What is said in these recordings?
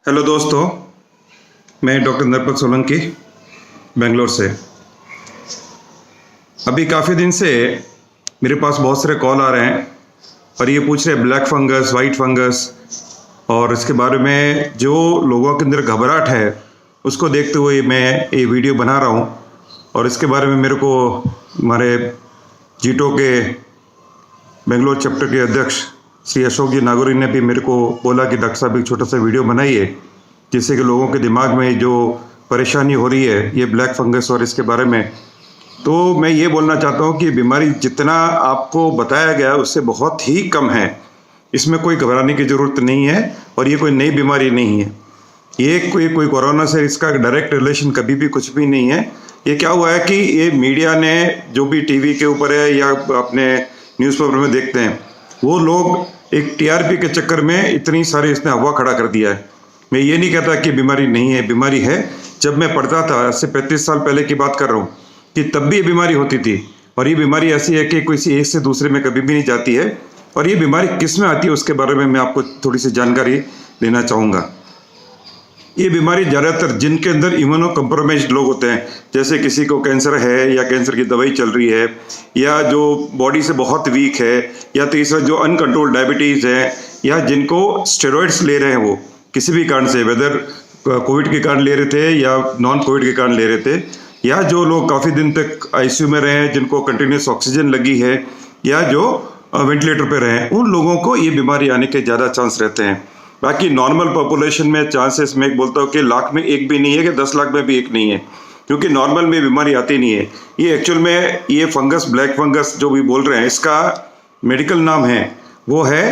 Hello दोस्तों, मैं doctor Narpat Solanki Bangalore से। अभी काफ़ी दिन से मेरे पास बहुत सारे कॉल आ रहे हैं और ये पूछ रहे हैं ब्लैक फंगस, वाइट फंगस और इसके बारे में जो लोगों के अंदर घबराहट है उसको देखते हुए मैं ये वीडियो बना रहा हूँ। और इसके बारे में मेरे को हमारे जीटो के बेंगलोर चैप्टर के अध्यक्ष श्री अशोक जी नागौरी ने भी मेरे को बोला कि डॉक्टर साहब एक छोटा सा वीडियो बनाइए जिससे कि लोगों के दिमाग में जो परेशानी हो रही है ये ब्लैक फंगस और इसके बारे में, तो मैं ये बोलना चाहता हूँ कि बीमारी जितना आपको बताया गया उससे बहुत ही कम है। इसमें कोई घबराने की ज़रूरत नहीं है और ये कोई नई बीमारी नहीं है। ये कोई कोरोना से इसका डायरेक्ट रिलेशन कभी भी कुछ भी नहीं है। ये क्या हुआ है कि ये मीडिया ने जो भी टीवी के ऊपर है या अपने न्यूज़पेपर में देखते हैं वो लोग एक टीआरपी के चक्कर में इतनी सारी इसने हवा खड़ा कर दिया है। मैं ये नहीं कहता कि बीमारी नहीं है, बीमारी है। जब मैं पढ़ता था, आज से 35 साल पहले की बात कर रहा हूँ, कि तब भी ये बीमारी होती थी। और ये बीमारी ऐसी है कि किसी एक से दूसरे में कभी भी नहीं जाती है। और ये बीमारी किस में आती है उसके बारे में मैं आपको थोड़ी सी जानकारी देना चाहूँगा। ये बीमारी ज़्यादातर जिनके अंदर इम्यूनो कम्प्रोमाइज्ड लोग होते हैं, जैसे किसी को कैंसर है या कैंसर की दवाई चल रही है, या जो बॉडी से बहुत वीक है, या तीसरा जो अनकंट्रोल्ड डायबिटीज़ है, या जिनको स्टेरॉइड्स ले रहे हैं वो किसी भी कारण से, वेदर कोविड के कारण ले रहे थे या नॉन कोविड के कारण ले रहे थे, या जो लोग काफ़ी दिन तक आईसीयू में रहे हैं जिनको कंटिन्यूस ऑक्सीजन लगी है, या जो वेंटिलेटर पे रहे हैं, उन लोगों को ये बीमारी आने के ज़्यादा चांस रहते हैं। बाकी नॉर्मल पॉपुलेशन में चांसेस मैं बोलता हूँ कि लाख में एक भी नहीं है कि 10 लाख में भी एक नहीं है, क्योंकि नॉर्मल में बीमारी आती नहीं है। ये एक्चुअल में ये फंगस, ब्लैक फंगस जो भी बोल रहे हैं, इसका मेडिकल नाम है वो है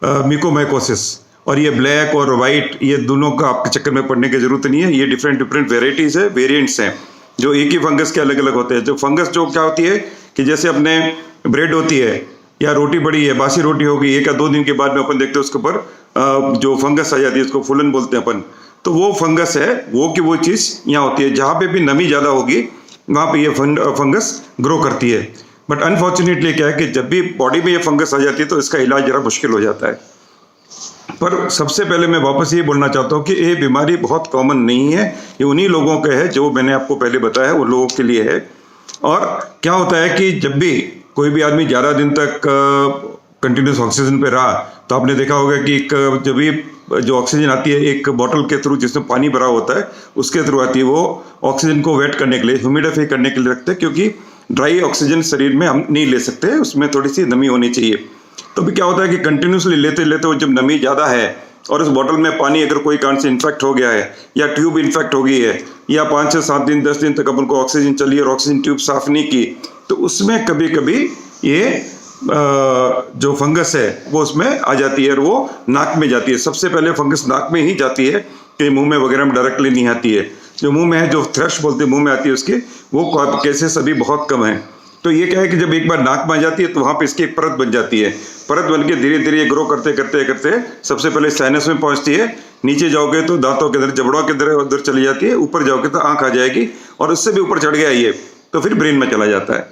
म्यूकोमाइकोसिस। और ये ब्लैक और वाइट ये दोनों का आपके चक्कर में पड़ने की जरूरत नहीं है। ये डिफरेंट वेराइटीज़ है, वेरिएंट्स हैं जो एक ही फंगस के अलग अलग होते हैं। जो फंगस जो क्या होती है कि जैसे अपने ब्रेड होती है या रोटी पड़ी है, बासी रोटी होगी, 1 या 2 दिन के बाद में अपन देखते हैं उसके ऊपर जो फंगस आ जाती है, उसको फूलन बोलते हैं अपन, तो वो फंगस है। वो चीज़ यहाँ होती है। जहाँ पे भी नमी ज़्यादा होगी वहाँ पे ये फंगस ग्रो करती है। बट अनफॉर्चुनेटली क्या है कि जब भी बॉडी में ये फंगस आ जाती है तो इसका इलाज ज़रा मुश्किल हो जाता है। पर सबसे पहले मैं वापस ये बोलना चाहता हूँ कि ये बीमारी बहुत कॉमन नहीं है। ये उन्हीं लोगों के है जो मैंने आपको पहले बताया, उन लोगों के लिए है। और क्या होता है कि जब भी कोई भी आदमी ज़्यादा दिन तक कंटिन्यूस ऑक्सीजन पे रहा तो आपने देखा होगा कि जब भी जो ऑक्सीजन आती है एक बॉटल के थ्रू जिसमें पानी भरा होता है उसके थ्रू आती है, वो ऑक्सीजन को वेट करने के लिए, ह्यूमिडिफाई करने के लिए रखते हैं, क्योंकि ड्राई ऑक्सीजन शरीर में हम नहीं ले सकते, उसमें थोड़ी सी नमी होनी चाहिए। तो भी क्या होता है कि कंटिन्यूसली लेते लेते जब नमी ज़्यादा है और उस बॉटल में पानी अगर कोई कारण से इन्फेक्ट हो गया है या ट्यूब इन्फेक्ट हो गई है या 5 से 7 दिन 10 दिन तक अपन को ऑक्सीजन चली और ऑक्सीजन ट्यूब साफ नहीं की, तो उसमें कभी कभी ये जो फंगस है वो उसमें आ जाती है और वो नाक में जाती है। सबसे पहले फंगस नाक में ही जाती है, कि मुंह में वगैरह में डायरेक्टली नहीं आती है। जो मुंह में है, जो थ्रश बोलते हैं मुंह में आती है उसके, वो केसेस अभी बहुत कम है। तो ये क्या है कि जब एक बार नाक में आ जाती है तो वहाँ पे इसकी एक परत बन जाती है। परत बन के धीरे धीरे ग्रो करते करते करते सबसे पहले साइनस में पहुँचती है, नीचे जाओगे तो दांतों के अंदर, जबड़ों के अंदर उधर चली जाती है, ऊपर जाओगे तो आँख आ जाएगी और उससे भी ऊपर चढ़ गया ये तो फिर ब्रेन में चला जाता है।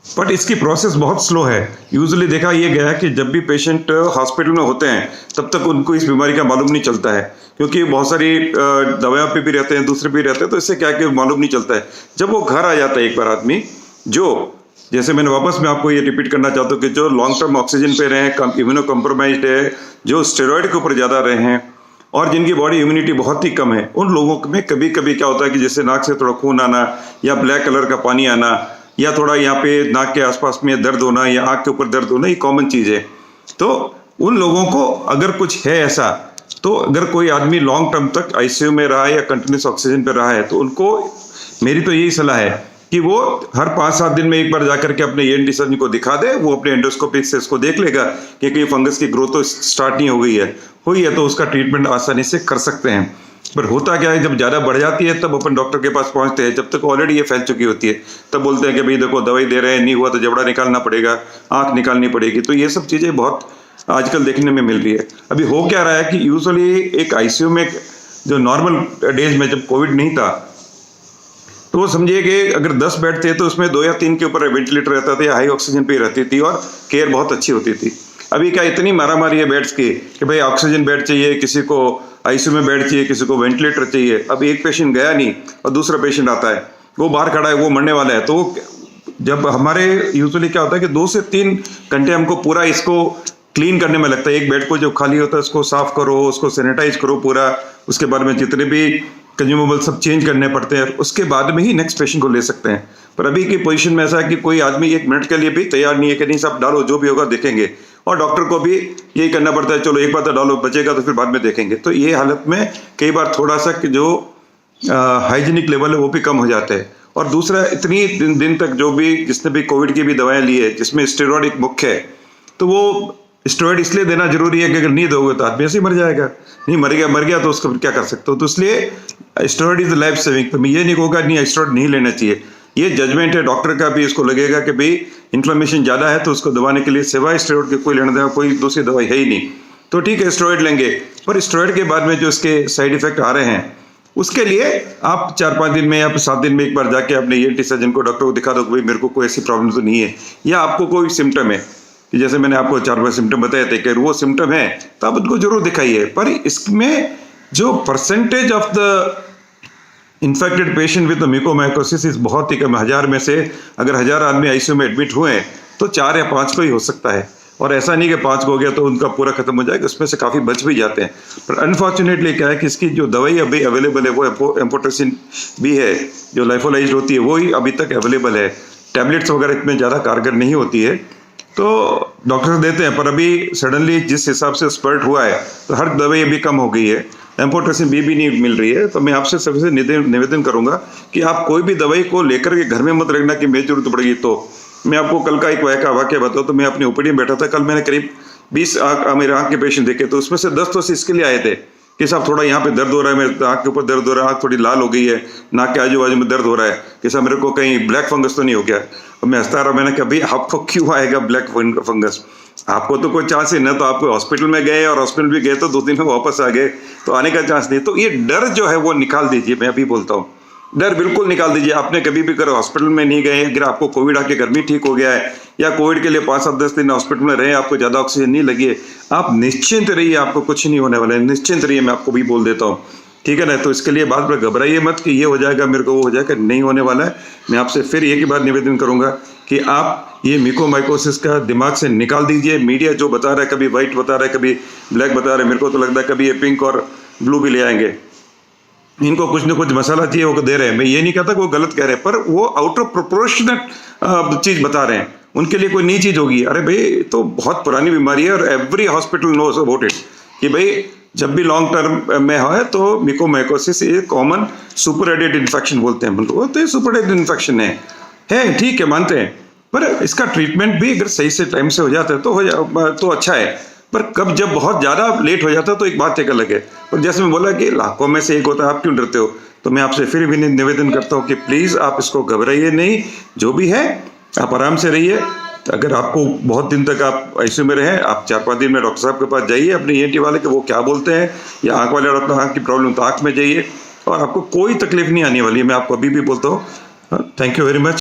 बट इसकी प्रोसेस बहुत स्लो है। यूजुअली देखा ये गया है कि जब भी पेशेंट हॉस्पिटल में होते हैं तब तक उनको इस बीमारी का मालूम नहीं चलता है, क्योंकि बहुत सारी दवाइयों पे भी रहते हैं, दूसरे भी रहते हैं, तो इससे क्या कि मालूम नहीं चलता है। जब वो घर आ जाता है एक बार आदमी, जो जैसे मैंने वापस मैं आपको ये रिपीट करना चाहता हूँ कि जो लॉन्ग टर्म ऑक्सीजन पे रहे हैं, इम्यूनो कम्प्रोमाइज्ड है, जो स्टेरॉइड के ऊपर ज़्यादा रहे हैं और जिनकी बॉडी इम्यूनिटी बहुत ही कम है, उन लोगों में कभी कभी क्या होता है कि जैसे नाक से थोड़ा खून आना या ब्लैक कलर का पानी आना या थोड़ा यहाँ पे नाक के आसपास में दर्द होना या आँख के ऊपर दर्द होना, ये कॉमन चीज़ है। तो उन लोगों को अगर कुछ है ऐसा, तो अगर कोई आदमी लॉन्ग टर्म तक आईसीयू में रहा है या कंटिन्यूस ऑक्सीजन पे रहा है तो उनको मेरी तो यही सलाह है कि वो हर 5-7 दिन में एक बार जाकर के अपने ENT सर्जन को दिखा दे। वो अपने एंडोस्कोपी से इसको देख लेगा कि कहीं फंगस की ग्रोथ तो स्टार्ट नहीं हो गई है, हुई है तो उसका ट्रीटमेंट आसानी से कर सकते हैं। पर होता क्या है, जब ज़्यादा बढ़ जाती है तब अपन डॉक्टर के पास पहुंचते हैं, जब तक ऑलरेडी ये फैल चुकी होती है तब बोलते हैं कि भाई देखो दवाई दे रहे हैं, नहीं हुआ तो जबड़ा निकालना पड़ेगा, आँख निकालनी पड़ेगी। तो ये सब चीज़ें बहुत आजकल देखने में मिल रही है। अभी हो क्या रहा है कि यूजुअली एक आईसीयू में जो नॉर्मल डेज में जब कोविड नहीं था तो समझिए कि अगर 10 बेड थे तो उसमें 2 या 3 के ऊपर वेंटिलेटर रहता था या हाई ऑक्सीजन पे रहती थी और केयर बहुत अच्छी होती थी। अभी क्या इतनी मारामारी है बेड्स की कि भाई ऑक्सीजन बेड चाहिए, किसी को आईसीयू में बेड चाहिए, किसी को वेंटिलेटर चाहिए। अभी एक पेशेंट गया नहीं और दूसरा पेशेंट आता है, वो बाहर खड़ा है, वो मरने वाला है। तो जब हमारे यूजुअली क्या होता है कि 2 से 3 घंटे हमको पूरा इसको क्लीन करने में लगता है। एक बेड को जब खाली होता है उसको साफ करो, उसको सैनिटाइज करो पूरा, उसके बाद में जितने भी कंज्यूमेबल सब चेंज करने पड़ते हैं, उसके बाद में ही नेक्स्ट पेशेंट को ले सकते हैं। पर अभी की पोजीशन में ऐसा है कि कोई आदमी 1 मिनट के लिए भी तैयार नहीं है कि नहीं सब डालो, जो भी होगा देखेंगे। और डॉक्टर को भी यही करना पड़ता है, चलो एक बार तो डालो, बचेगा तो फिर बाद में देखेंगे। तो ये हालत में कई बार थोड़ा सा जो हाइजीनिक लेवल है वो भी कम हो जाता है। और दूसरा, इतनी दिन तक जो भी जिसने भी कोविड की भी दवाएं ली है जिसमें स्टेरॉइड एक मुख्य है, तो वो स्टेरॉइड इसलिए देना जरूरी है कि अगर नहीं दोगे तो आदमी ऐसे ही मर जाएगा। नहीं मर गया तो उसको क्या कर सकते हो। तो इसलिए स्टेरॉइड इज लाइफ सेविंग। तो मैं ये नहीं कहूँगा नहीं स्टेरॉइड नहीं लेना चाहिए, ये जजमेंट है डॉक्टर का भी। इसको लगेगा कि भाई इन्फ्लेमेशन ज़्यादा है तो उसको दबाने के लिए सिवाय स्टेरॉइड के कोई लेना देना कोई दूसरी दवाई है ही नहीं, तो ठीक है स्टेरॉइड लेंगे। पर स्टेरॉइड के बाद में जो इसके साइड इफेक्ट आ रहे हैं उसके लिए आप 4-5 दिन में या 7 दिन में एक बार जाके अपने ENT सर्जन को, डॉक्टर को दिखा दो कि भाई मेरे को कोई ऐसी प्रॉब्लम तो नहीं है, या आपको कोई सिम्टम है कि जैसे मैंने आपको 4-5 सिम्टम बताए थे कि वो सिम्टम है तो आप उनको जरूर दिखाइए। पर इसमें जो percentage of the infected patient with mucormycosis इस बहुत ही कम। 1000 में से अगर 1000 आदमी आईसीयू में एडमिट हुए हैं तो 4 या 5 को ही हो सकता है। और ऐसा नहीं कि 5 को हो गया तो उनका पूरा खत्म हो जाएगा, उसमें से काफ़ी बच भी जाते हैं। पर अनफॉर्चुनेटली क्या है कि इसकी जो दवाई अभी अवेलेबल है वो एम्फोटेरिसिन भी है, जो लाइफोलाइज्ड होती है, वो ही अभी तक अवेलेबल है। टैबलेट्स वगैरह इतने ज़्यादा कारगर नहीं होती है, तो डॉक्टर देते हैं। पर अभी सडनली जिस हिसाब से स्पर्ट हुआ है तो हर दवाई अभी कम हो गई है, एम्फोटेरिसिन भी नहीं मिल रही है। तो मैं आपसे सबसे निवेदन करूंगा कि आप कोई भी दवाई को लेकर के घर में मत रखना कि मेरी जरूरत पड़ेगी। तो मैं आपको कल का एक वाक्य बताऊँ तो मैं अपनी ओपीडी में बैठा था, कल मैंने करीब 20 मेरे आँख के पेशेंट देखे, तो उसमें से 10 तो इसके लिए आए थे कि साहब थोड़ा यहाँ पे दर्द हो रहा है, मेरे आँख के ऊपर दर्द हो रहा है, आँख थोड़ी लाल हो गई है, नाक के आजू बाजू में दर्द हो रहा है, कि साहब मेरे को कहीं ब्लैक फंगस तो नहीं हो गया। और मैं हंसता रहा, मैंने कहा भाई आपको क्यों आएगा ब्लैक फंगस, आपको तो कोई चांस ही ना, तो आप हॉस्पिटल में गए और हॉस्पिटल भी गए तो 2 दिन में वापस आ गए, तो आने का चांस नहीं। तो ये डर जो है वो निकाल दीजिए, मैं अभी बोलता हूँ, डर बिल्कुल निकाल दीजिए। आपने कभी भी करो हॉस्पिटल में नहीं गए, अगर आपको कोविड आके घर में ठीक हो गया है या कोविड के लिए 5-7-10 दिन हॉस्पिटल में रहे, आपको ज़्यादा ऑक्सीजन नहीं लगी है, आप निश्चिंत रहिए, आपको कुछ नहीं होने वाला है, निश्चिंत रहिए, मैं आपको भी बोल देता हूँ, ठीक है ना। तो इसके लिए बात में घबराइए मत कि ये हो जाएगा मेरे को, वो हो जाएगा, नहीं होने वाला है। मैं आपसे फिर एक ही बात निवेदन करूंगा कि आप ये म्यूकोमाइकोसिस का दिमाग से निकाल दीजिए। मीडिया जो बता रहा है, कभी व्हाइट बता रहा है, कभी ब्लैक बता रहा है, मेरे को तो लगता है कभी ये पिंक और ब्लू भी ले आएंगे। इनको कुछ न कुछ मसाला चाहिए वो दे रहे हैं। मैं ये नहीं कहता कि वो गलत कह रहे हैं, पर वो आउट ऑफ प्रोपोर्शनेट चीज बता रहे हैं, उनके लिए कोई नई चीज होगी। अरे भाई तो बहुत पुरानी बीमारी है और every hospital knows about it कि भाई जब भी लॉन्ग टर्म में है तो म्यूकोमाइकोसिस ये कॉमन सुपरएडेड इन्फेक्शन बोलते हैं, तो ये सुपरएडेड इन्फेक्शन है ठीक है, मानते हैं। पर इसका ट्रीटमेंट भी अगर सही से टाइम से हो जाता है तो अच्छा है। पर कब जब बहुत ज़्यादा लेट हो जाता है तो एक बात एक अलग है। और जैसे मैं बोला कि लाखों में से एक होता है, आप क्यों डरते हो, तो मैं आपसे फिर भी निवेदन करता हूँ कि प्लीज़ आप इसको घबराइए नहीं, जो भी है आप आराम से रहिए। अगर आपको बहुत दिन तक आप आईसीयू में रहे, आप 4-5 दिन में डॉक्टर साहब के पास जाइए, अपने ENT वाले के, वो क्या बोलते हैं, या आँख वाले डॉक्टर, आँख की प्रॉब्लम तो आँख में जाइए, और आपको कोई तकलीफ नहीं आने वाली है, मैं आपको अभी भी बोलता हूँ। Thank you very much.